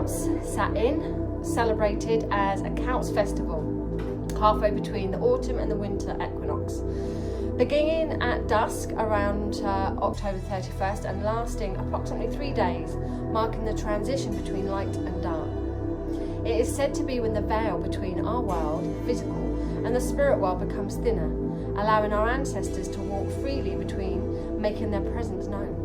Counts Samhain, celebrated as a Counts festival, halfway between the autumn and the winter equinox, beginning at dusk around October 31st and lasting approximately 3 days, marking the transition between light and dark. It is said to be when the veil between our world, physical, and the spirit world becomes thinner, allowing our ancestors to walk freely between, making their presence known.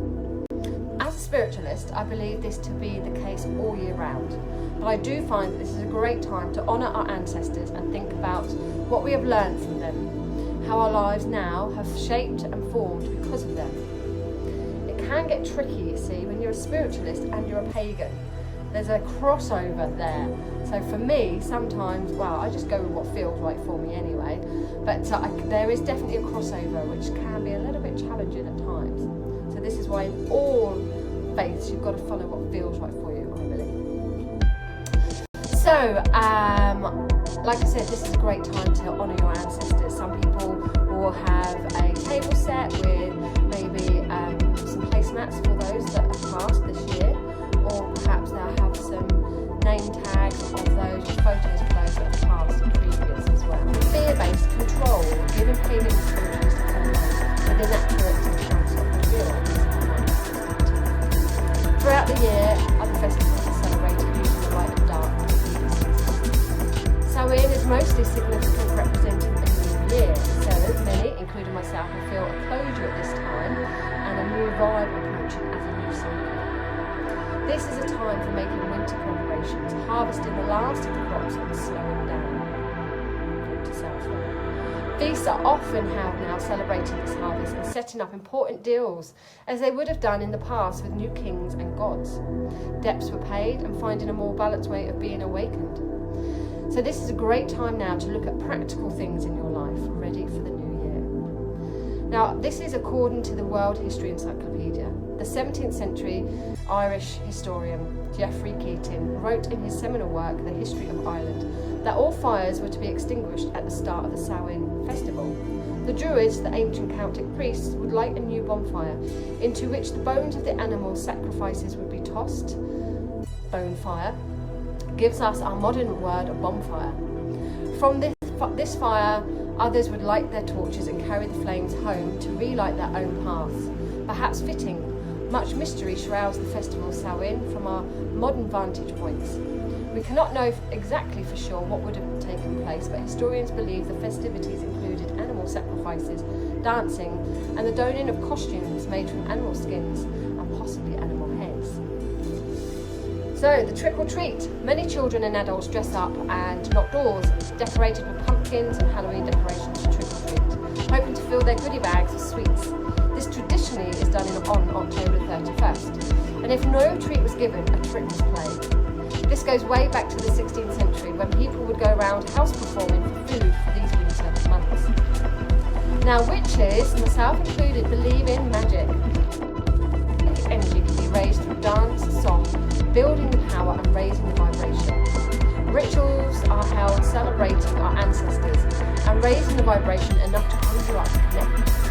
As a spiritualist, I believe this to be the case all year round, but I do find that this is a great time to honour our ancestors and think about what we have learned from them, how our lives now have shaped and formed because of them. It can get tricky, you see, when you're a spiritualist and you're a pagan. There's a crossover there. So for me, sometimes, well, I just go with what feels right for me anyway, but there is definitely a crossover which can be a little bit challenging at times. So this is why in all faiths you've got to follow what feels right for you, I believe. So, like I said, this is a great time to honour your ancestors. Some people will have a table set with maybe some placemats for those that have passed this year, or perhaps they'll have some name tags of those, or photos of those that have passed and previous as well. Fear-based control, giving pagan spiritualists a within that corrective council of real. Throughout the year, other festivals are celebrated using the light and dark seasons. Samhain is mostly significant, representing a new year, so many, including myself, will feel a closure at this time and a new vibe approaching as a new cycle. This is a time for making winter preparations, harvesting the last of the crops and slowing down. To Southwell. Feasts are often held now celebrating this harvest and setting up important deals, as they would have done in the past with new kings and gods. Debts were paid and finding a more balanced way of being awakened. So this is a great time now to look at practical things in your life, ready for the new year. Now, this is according to the World History Encyclopedia. The 17th century Irish historian Geoffrey Keating wrote in his seminal work, The History of Ireland, that all fires were to be extinguished at the start of the Samhain festival. The Druids, the ancient Celtic priests, would light a new bonfire, into which the bones of the animal sacrifices would be tossed. Bonfire gives us our modern word of bonfire. From this fire, others would light their torches and carry the flames home to relight their own paths. Perhaps fitting, much mystery shrouds the festival of Samhain from our modern vantage points. We cannot know exactly for sure what would have taken place, but historians believe the festivities included animal sacrifices, dancing, and the donning of costumes made from animal skins and possibly animal heads. So, the trick or treat. Many children and adults dress up and knock doors, decorated with pumpkins and Halloween decorations to trick or treat, hoping to fill their goodie bags with sweets. This traditionally is done on October 31st, and if no treat was given, a trick was played. This goes way back to the 16th century, when people would go around house performing for food for these winter months. Now, witches, myself included, believe in magic. Energy can be raised through dance, song, building the power and raising the vibration. Rituals are held celebrating our ancestors and raising the vibration enough to conjure up, connect